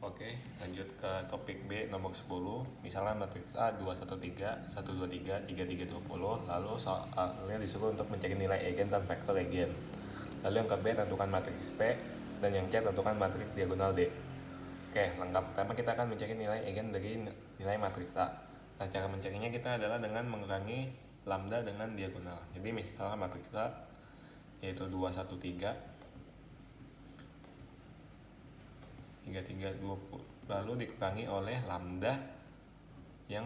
Oke, lanjut ke topik B nomor 10. Misalnya matriks A 213, 123, 33, 20. Lalu soalnya disuruh untuk mencari nilai eigen dan vektor eigen. Lalu yang ke B tentukan matriks P, dan yang C tentukan matriks diagonal D. Oke, lengkap. Pertama kita akan mencari nilai eigen dari nilai matriks A. Nah, cara mencarinya kita adalah dengan mengurangi lambda dengan diagonal. Jadi misalnya matriks A yaitu 213, 33, 20, lalu dikurangi oleh lambda yang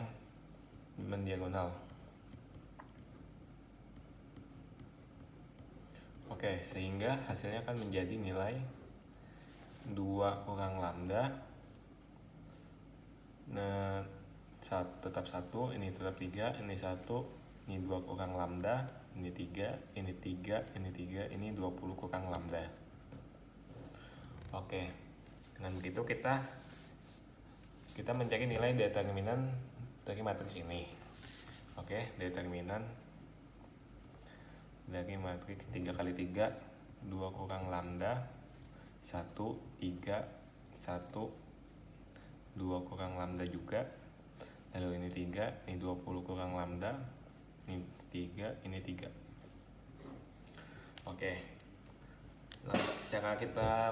mendiagonal. Oke, sehingga hasilnya akan menjadi nilai 2 kurang lambda. Nah, tetap 1, ini tetap 3, ini 1, ini 2 kurang lambda, ini 3, ini 3, ini 3, ini 20 kurang lambda. Oke, dengan begitu kita mencari nilai determinan dari matriks ini. Oke, determinan dari matriks 3 kali 3, 2 kurang lambda, 1, 3, 1, 2 kurang lambda juga. Lalu ini 3, ini 20 kurang lambda, ini 3, ini 3. Oke, nah, cara kita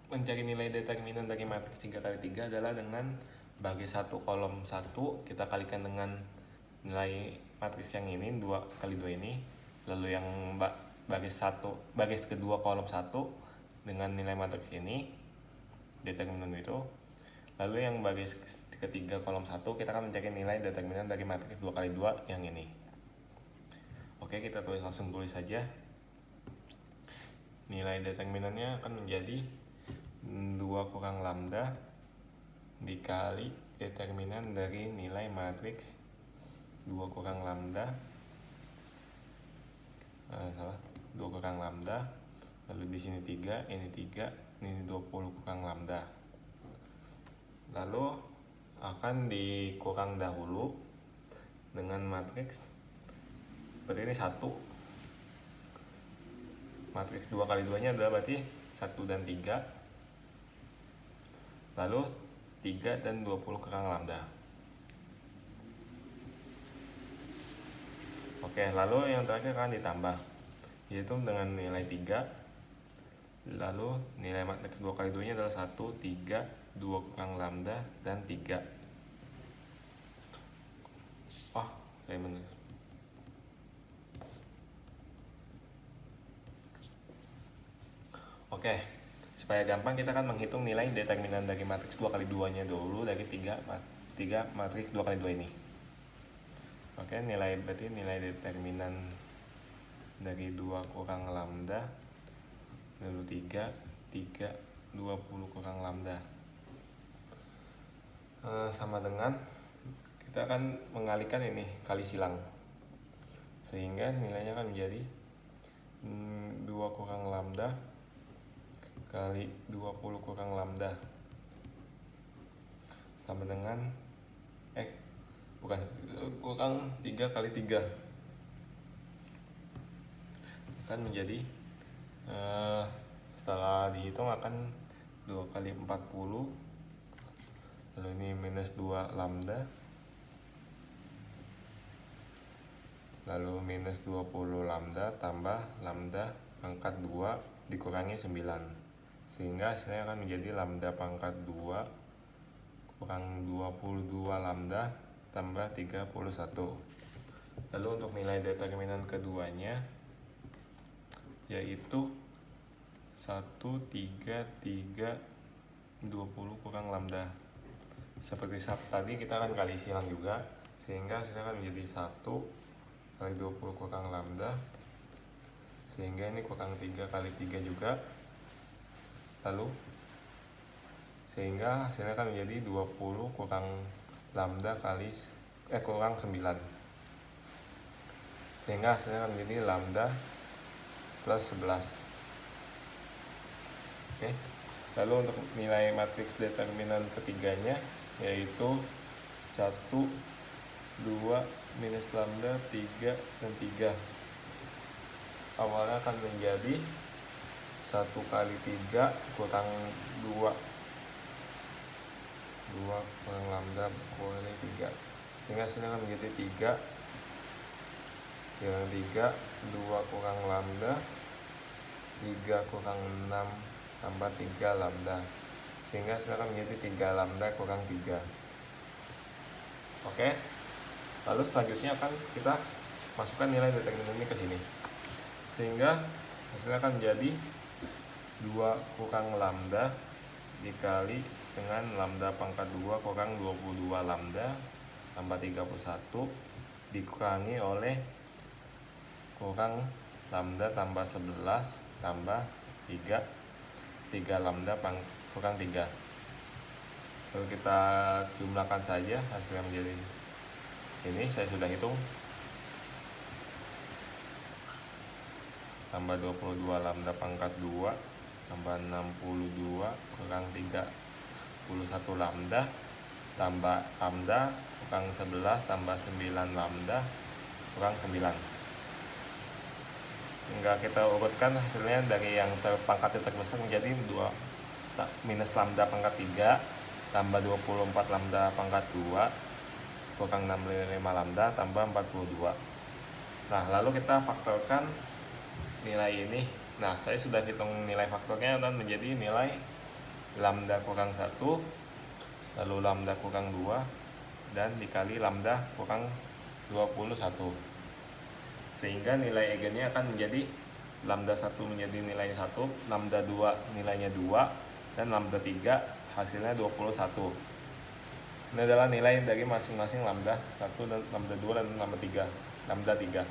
mencari nilai determinan dari matriks 3 kali 3 adalah dengan bagi satu kolom 1 kita kalikan dengan nilai matriks yang ini 2 kali 2 ini, lalu yang baris kedua kolom 1 dengan nilai matriks ini determinan itu, lalu yang baris ketiga kolom 1 kita akan mencari nilai determinan dari matriks 2 kali 2 yang ini. Oke, kita langsung tulis saja. Nilai determinannya akan menjadi 2 kurang lambda dikali determinan dari nilai matriks 2 kurang lambda 2 kurang lambda, lalu di sini 3, ini 3, ini 20 kurang lambda. Lalu akan dikurang dahulu dengan matriks berarti ini 1. Matriks 2 kali 2 nya adalah berarti 1 dan 3, lalu 3 dan 20 kurang lambda. Oke, lalu yang terakhir akan ditambah, yaitu dengan nilai 3, lalu nilai matriks 2 kali 2 nya adalah 1, 3, 2 kurang lambda, dan 3. Oh, saya menulis. Oke, supaya gampang kita akan menghitung nilai determinan dari matriks 2 kali 2 nya dulu dari 3 matriks 2 kali 2 ini. Oke, berarti nilai determinan dari 2 kurang lambda, lalu 3, 20 kurang lambda. Sama dengan kita akan mengalihkan ini kali silang, sehingga nilainya akan menjadi 2 kurang lambda kali 20 kurang lambda sama dengan kurang 3 kali 3 akan menjadi setelah dihitung akan 2 kali 40, lalu ini minus 2 lambda, lalu minus 20 lambda tambah lambda pangkat 2 dikurangi 9, sehingga hasilnya akan menjadi lambda pangkat 2 kurang 22 lambda tambah 31. Lalu untuk nilai determinan keduanya yaitu 1, 3, 3, 20 kurang lambda. Seperti tadi kita akan kali silang juga, sehingga hasilnya akan menjadi 1 kali 20 kurang lambda, sehingga ini kurang 3 kali 3 juga, lalu sehingga hasilnya akan menjadi 20 kurang lambda kali kurang 9, sehingga hasilnya akan menjadi lambda plus 11. Oke. Lalu untuk nilai matriks determinan ketiganya yaitu 1, 2, minus lambda, 3, dan 3. Awalnya akan menjadi 1 kali 3 kurang 2 2 kurang lambda kuali 3, sehingga hasilnya akan menjadi 3 kurang 3, 2 kurang lambda, 3 kurang 6 tambah 3 lambda, sehingga hasilnya akan menjadi 3 lambda kurang 3. Oke, lalu selanjutnya akan kita masukkan nilai determinan ini ke sini, sehingga hasilnya akan menjadi 2 kurang lambda dikali dengan lambda pangkat 2 kurang 22 lambda tambah 31 dikurangi oleh kurang lambda tambah 11 tambah 3 lambda kurang 3. Lalu kita jumlahkan saja, hasilnya menjadi ini, saya sudah hitung, tambah 22 lambda pangkat 2 tambah 62 kurang 31 lambda tambah lambda kurang 11 tambah 9 lambda kurang 9, sehingga kita urutkan hasilnya dari yang pangkatnya terbesar menjadi 2 minus lambda pangkat 3 tambah 24 lambda pangkat 2 kurang 65 lambda tambah 42. Nah, lalu kita faktorkan nilai ini. Nah, saya sudah hitung nilai faktornya dan menjadi nilai lambda kurang 1, lalu lambda kurang 2, dan dikali lambda kurang 21. Sehingga nilai eigennya akan menjadi lambda 1 menjadi nilai 1, lambda 2 nilainya 2, dan lambda 3 hasilnya 21. Ini adalah nilai dari masing-masing lambda 1 dan lambda 2 dan lambda 3.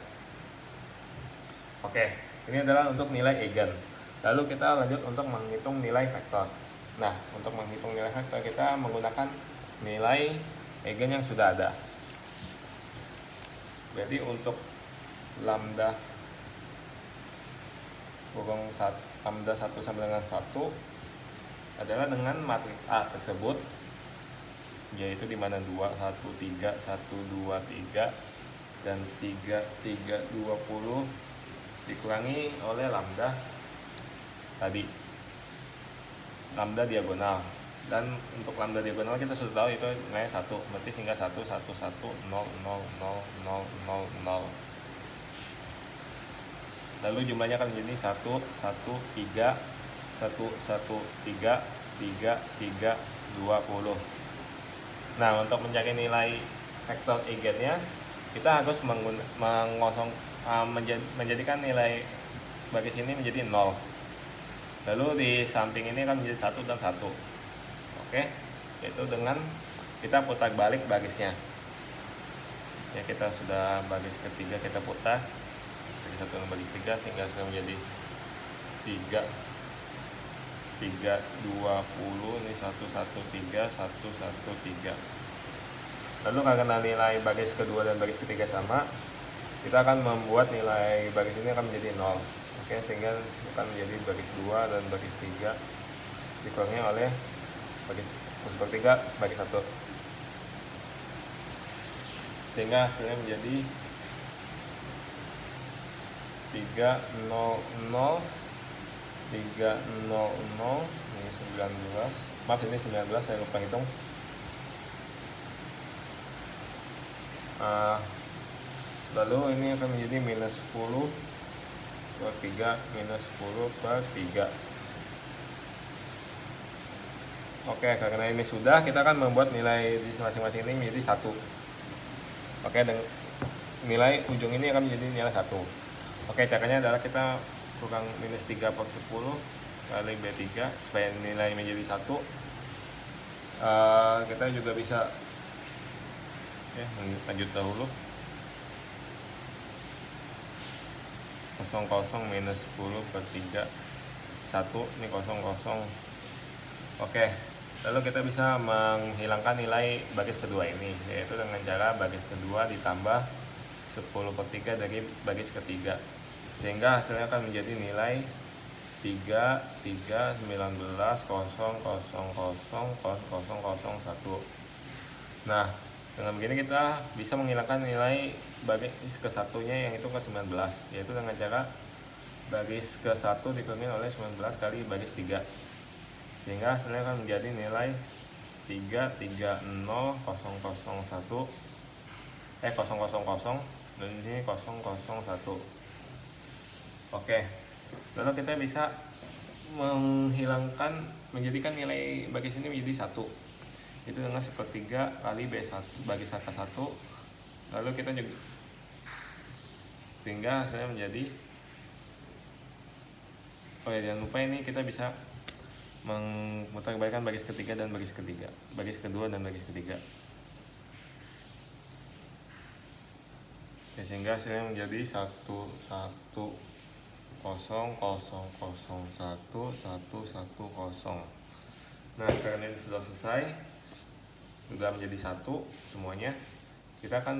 Oke, ini adalah untuk nilai eigen. Lalu kita lanjut untuk menghitung nilai vektor. Nah, untuk menghitung nilai vektor kita menggunakan nilai eigen yang sudah ada. Jadi untuk lambda kurang lambda 1 sampai dengan 1 adalah dengan matriks A tersebut, yaitu di mana 2, 1, 3, 1, 2, 3 dan 3, 3, 20 dikurangi oleh lambda tadi, lambda diagonal. Dan untuk lambda diagonal kita sudah tahu itu nilai 1, berarti sehingga 1, 1, 1, 0, 0, 0, 0, 0, 0. Lalu jumlahnya akan menjadi 1, 1, 3, 1, 1, 3, 3, 3, 20. Nah, untuk mencari nilai vektor eigennya, kita harus menjadikan nilai baris ini menjadi 0. Lalu di samping ini akan menjadi 1 dan 1. Oke, yaitu dengan kita putar balik barisnya. Ya, kita sudah baris ketiga kita putar dari 1 dan baris 3, sehingga sudah menjadi 3, 3, 20, ini 1, 1, 3, 1, 1, 3. Lalu karena nilai baris kedua dan baris ketiga sama, kita akan membuat nilai baris ini akan menjadi 0. Oke, sehingga akan menjadi baris 2 dan baris 3 dikurangi oleh baris 3 baris 1, sehingga hasilnya menjadi 3, 0, 0, 3, 0, 0, ini 19, maaf ini 19, saya lupa hitung. Lalu ini akan menjadi minus 10 per 3, minus 10 per 3. Oke, karena ini sudah, kita akan membuat nilai di masing-masing ini menjadi 1. Oke, dan nilai ujung ini akan menjadi nilai 1. Oke, caranya adalah kita kurang minus 3 per 10 kali B3 supaya nilai menjadi 1. Kita juga bisa lanjut dahulu. 00 minus 10 per 3, 1, ini 00. Oke, lalu kita bisa menghilangkan nilai baris kedua ini, yaitu dengan cara baris kedua ditambah 10 per 3 dari baris ketiga, sehingga hasilnya akan menjadi nilai 3, 3, 19, 0, 0, 0, 0, 1. Nah, dengan begini kita bisa menghilangkan nilai baris ke-1-nya yang itu ke-19, yaitu dengan cara baris ke-1 dikurangi oleh 19 kali baris 3, sehingga hasilnya akan menjadi nilai 33001 000 dan di sini 001. Oke, lalu kita bisa menjadikan nilai bagi sini menjadi 1, itu dengan 1/3 kali B1 bagi angka 1. Lalu kita juga sehingga hasilnya menjadi, oh ya jangan lupa ini kita bisa memutarbalikkan baris ketiga dan baris ketiga, baris kedua dan baris ketiga. Ya, sehingga hasilnya menjadi 110001110. Nah, karena ini sudah selesai, sudah menjadi 1 semuanya, kita akan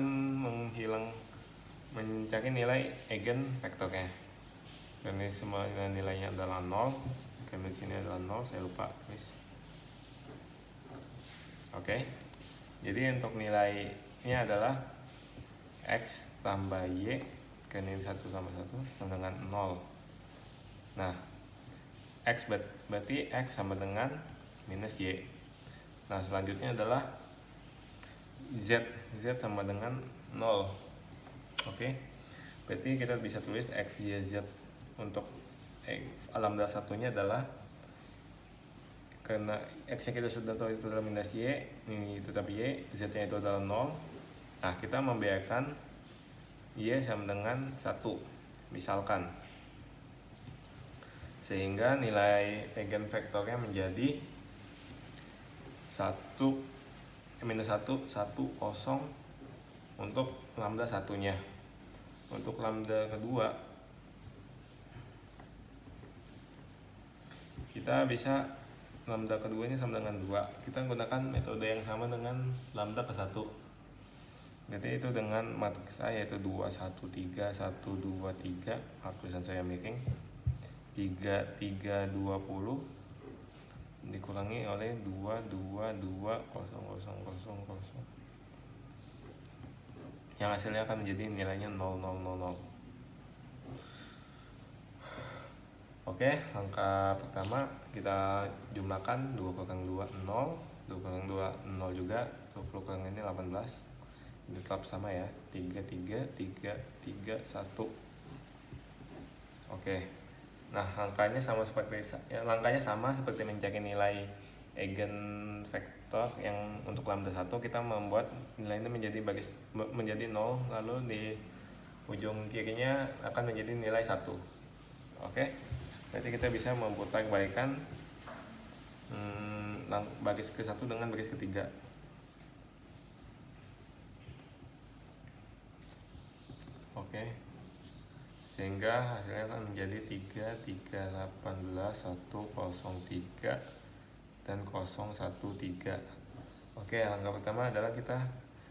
mencari nilai eigenvektornya. Dan ini semua nilainya adalah 0. Karena di sini adalah 0, saya lupa guys. Oke. Jadi untuk nilainya adalah X tambah Y, karena ini 1 tambah 1 sama dengan 0. Nah, X berarti X sama dengan minus Y. Nah, selanjutnya adalah Z sama dengan 0. Oke. Berarti kita bisa tulis X, Y, Z. Untuk lambda satunya adalah, karena X yang kita sudah tahu itu adalah minus Y, ini tetap Y, Z nya itu adalah 0. Nah, kita membiarkan Y sama dengan 1 misalkan, sehingga nilai eigenvektornya menjadi 1 minus 1 1 0 untuk lambda satunya. Untuk lambda kedua kita bisa, lambda keduanya sama dengan 2. Kita gunakan metode yang sama dengan lambda ke 1. Jadi itu dengan matriks A, yaitu 2 1 3 1 2 3, tulisan saya miring, 3 3 20 dikurangi oleh 2 2 2 0 0 0 0, yang hasilnya akan menjadi nilainya 0 0 0 0. Oke, angka pertama kita jumlahkan 2 kurang 2 0, 2 kurang 2 0 juga, 20 kurang ini 18. Ini tetap sama ya, 3 3 3 3 1. Oke. Nah, langkahnya sama seperti mencari nilai eigenvektor yang untuk lambda 1. Kita membuat nilainya menjadi 0, lalu di ujung kirinya akan menjadi nilai 1. Oke. Berarti kita bisa memutarbalikkan baris ke-1 dengan baris ketiga. Oke. Sehingga hasilnya akan menjadi 3 3 18 103 dan 013. Oke, langkah pertama adalah kita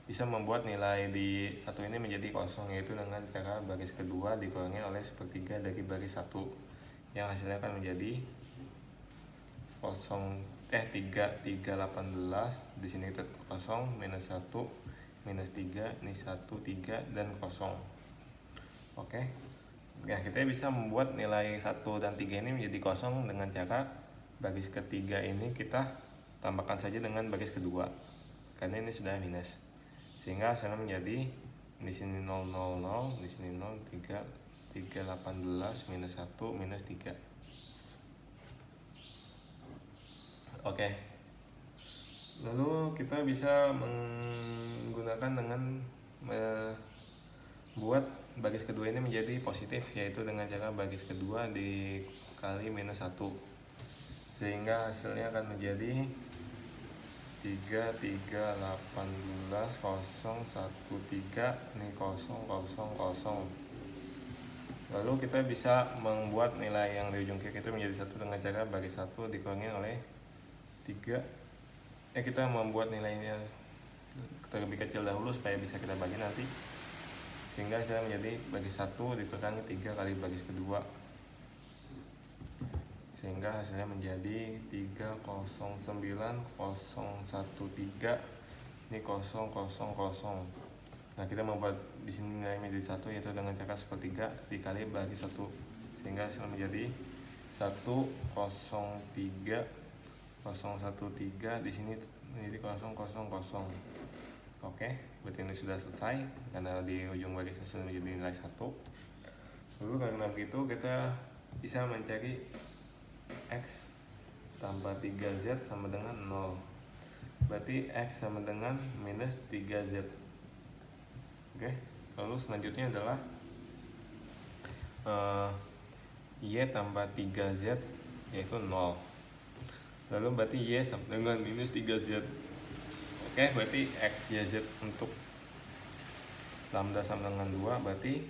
bisa membuat nilai di 1 ini menjadi 0, yaitu dengan cara baris kedua dikurangi oleh 1/3 dari baris 1, yang hasilnya akan menjadi 3 3 18, di sini 0 minus 1 minus 3, ini 1 3 dan 0. Oke. Nah, kita bisa membuat nilai 1 dan 3 ini menjadi 0 dengan cara baris ketiga ini kita tambahkan saja dengan baris kedua, karena ini sudah minus, sehingga hasilnya menjadi di sini 0 0 0, di sini 0 3 3 18 minus 1 minus 3. Oke. Lalu kita bisa menggunakan dengan membuat baris kedua ini menjadi positif, yaitu dengan cara baris kedua dikali minus 1, sehingga hasilnya akan menjadi 3 3 18 0 1 3, ini 0 0 0. Lalu kita bisa membuat nilai yang di ujung kiri itu menjadi 1 dengan cara baris 1 dikurangi oleh 3. Kita membuat nilainya terlebih kecil dahulu supaya bisa kita bagi nanti, sehingga hasilnya menjadi baris 1 dikurangi 3 kali baris kedua, sehingga hasilnya menjadi 309 013, ini 0 0 0. Nah, kita membuat di sini nilai menjadi 1, yaitu dengan cara 1/3 dikali baris 1, sehingga hasilnya menjadi 103 013, di sini menjadi 000. Oke, berarti ini sudah selesai karena di ujung baris hasil menjadi nilai 1. Lalu karena begitu kita bisa mencari X tambah 3Z sama dengan 0. Berarti X sama dengan minus 3Z. Oke, lalu selanjutnya adalah Y tambah 3Z yaitu 0. Lalu berarti Y sama dengan minus 3Z. Oke, berarti X, Y, Z untuk lambda sama dengan 2, berarti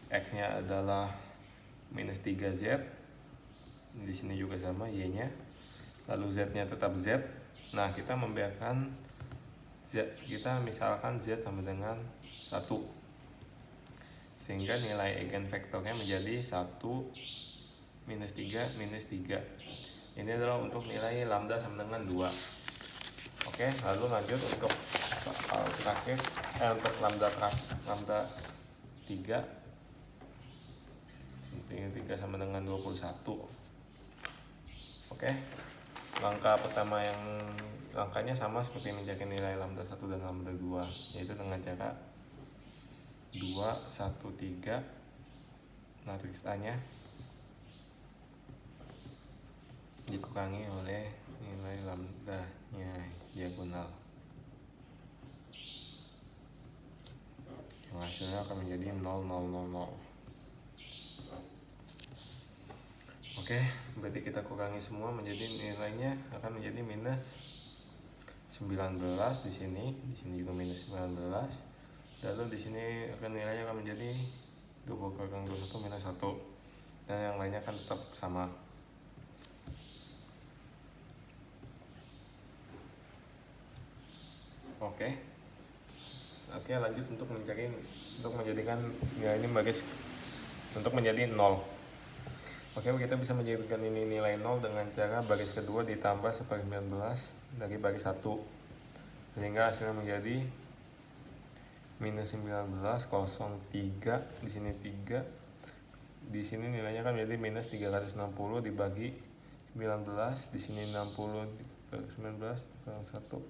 X nya adalah minus 3Z. Di sini juga sama Y nya. Lalu Z nya tetap Z. Nah, kita membiarkan Z, kita misalkan Z sama dengan 1, sehingga nilai eigenvektornya menjadi 1 minus 3 minus 3. Ini adalah untuk nilai lambda sama dengan 2. Oke, lalu lanjut untuk soal terakhir, untuk lambda 3 sama dengan 21. Oke, langkah pertama langkahnya sama seperti mencari nilai lambda 1 dan lambda 2, yaitu dengan cara 2, 1, 3 matriks A nya dikurangi oleh nilai lambda nya diagonal, yang hasilnya akan menjadi 0, 0, 0, 0. Oke, berarti kita kurangi semua menjadi nilainya akan menjadi minus 19 di sini juga minus 19. Lalu di sini akan nilainya akan menjadi 20 kurang 21 minus 1, dan yang lainnya akan tetap sama. Oke, lanjut untuk menjadikan nilai ini untuk menjadi 0. Oke, kita bisa menjadikan ini nilai 0 dengan cara baris kedua ditambah 1/19 dari baris 1, sehingga hasilnya menjadi minus 19, 03, di sini 3, di sini nilainya kan menjadi minus 360 dibagi 19, di sini 60 dibagi 19 kurang 1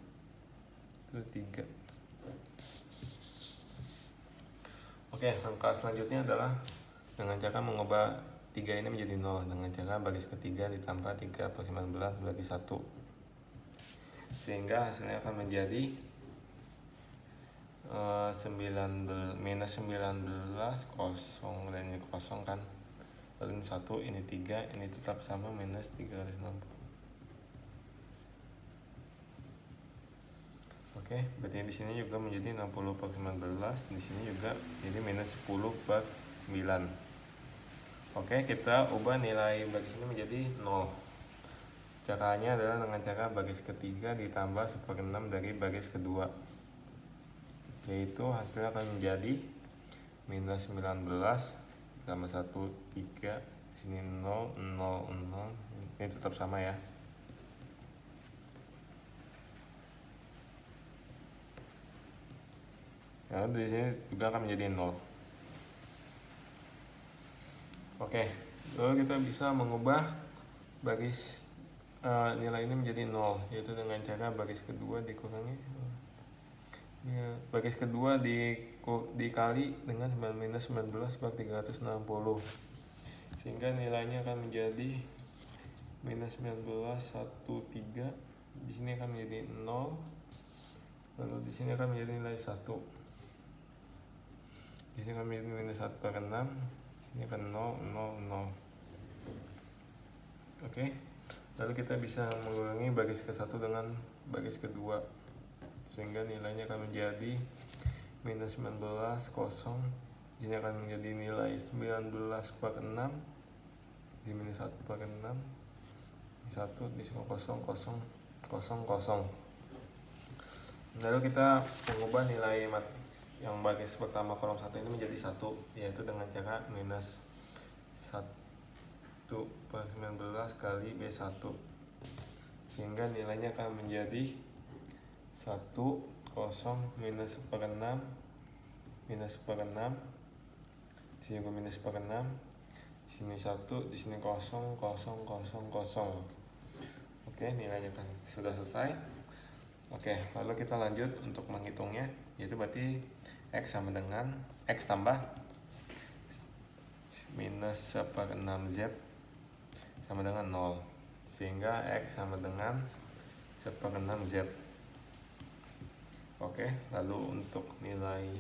itu 3. Oke, langkah selanjutnya adalah dengan cara mengubah 3 ini menjadi 0 dengan cara baris ketiga ditambah 3/19 bagi 1, sehingga hasilnya akan menjadi minus 19, kosong, dan ini kosong kan, lalu ini 1, ini 3, ini tetap sama minus 360. Oke, berarti di sini juga menjadi 60/19, di sini juga jadi minus 10/9. Oke, kita ubah nilai baris ini menjadi 0. Caranya adalah dengan cara baris ketiga ditambah 1/6 dari baris kedua, yaitu hasilnya akan menjadi minus 19 tambah 1, 3, sini 0, 0, 0, ini tetap sama ya. Lalu di sini juga akan menjadi 0. Oke, lalu kita bisa mengubah baris nilai ini menjadi 0, yaitu dengan cara baris kedua dikurangi baris kedua dikali dengan minus 19/360, sehingga nilainya akan menjadi minus 19, 1, 3, di sini akan menjadi 0, lalu di sini akan menjadi nilai 1. Di sini kami minus 1/6, ini akan 0, 0, 0. Oke, lalu kita bisa mengurangi baris ke-1 dengan baris kedua, sehingga nilainya akan menjadi minus 19, kosong, ini akan menjadi nilai 19/6, di minus 1/6, 1, di sini kosong, kosong, kosong, kosong. Lalu kita mengubah nilai matriks yang baris pertama kolom 1 ini menjadi 1, yaitu dengan cara minus 1/19 kali B1, sehingga nilainya akan menjadi 1, kosong, minus 1/6, minus 1/6, di sini juga minus 1/6, di sini 1, di sini kosong, kosong, kosong, kosong. Oke, Oke, nilainya kan sudah selesai. Oke, lalu kita lanjut untuk menghitungnya, yaitu berarti X sama dengan X tambah minus 1/6Z sama dengan 0, sehingga X sama dengan 1/6Z. Oke, lalu untuk nilai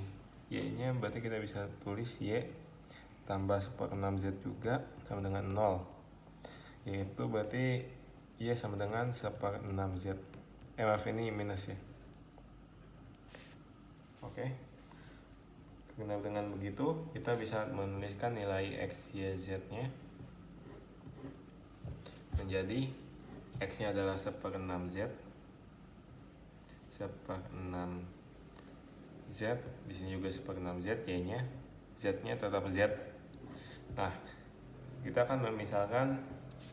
Y nya berarti kita bisa tulis Y tambah 1/6Z juga sama dengan 0, yaitu berarti Y sama dengan 1/6Z. Maaf, ini minus ya. Oke, dengan begitu kita bisa menuliskan nilai X, Y, Z nya menjadi X nya adalah 1/6Z, 1/6Z, di sini juga 1/6Z, Y nya, Z nya tetap Z. Nah, kita akan memisalkan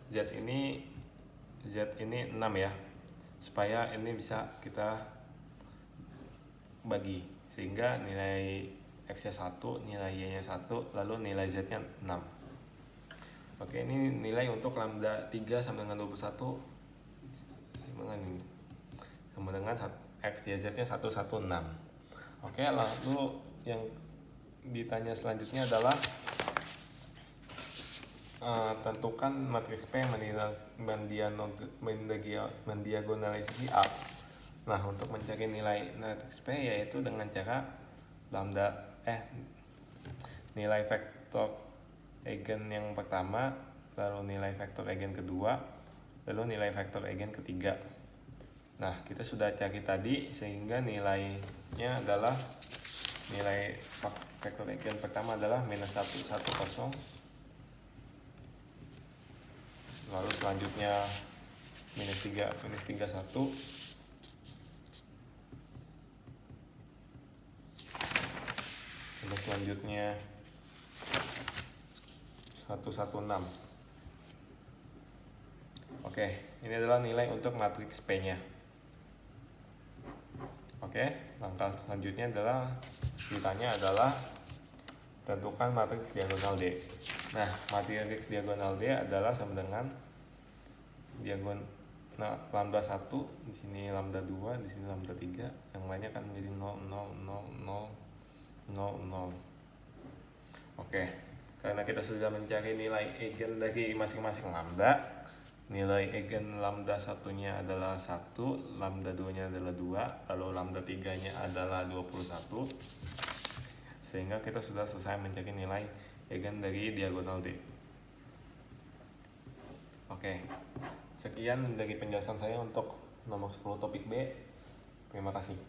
Z ini 6 ya, supaya ini bisa kita bagi, sehingga nilai X nya 1, nilai Y nya 1, lalu nilai Z nya 6. Oke, ini nilai untuk lambda 3 sama dengan 21 sama dengan X, Y, Z nya 116. Oke, lalu yang ditanya selanjutnya adalah tentukan matriks P mendiagonalisasi A. Nah, untuk mencari nilai matriks P yaitu dengan cara nilai vektor eigen yang pertama, lalu nilai vektor eigen kedua, lalu nilai vektor eigen ketiga. Nah, kita sudah cari tadi, sehingga nilainya adalah nilai vektor eigen pertama adalah minus 1, 1, 0. Lalu selanjutnya minus 3, 1. Lalu selanjutnya 116. Oke, ini adalah nilai untuk matriks P-nya. Oke, langkah selanjutnya adalah ditanya adalah tentukan matriks diagonal D. Nah, matriks diagonal D adalah sama dengan lambda 1, di sini lambda 2, di sini lambda 3, yang lainnya kan menjadi 0, 0, 0, 0, 0, 0. Oke, karena kita sudah mencari nilai eigen dari masing-masing lambda, nilai eigen lambda 1-nya adalah 1, lambda 2-nya adalah 2, lalu lambda 3-nya adalah 21, sehingga kita sudah selesai mencari nilai eigen dari diagonal D. Oke, sekian dari penjelasan saya untuk nomor 10 topik B. Terima kasih.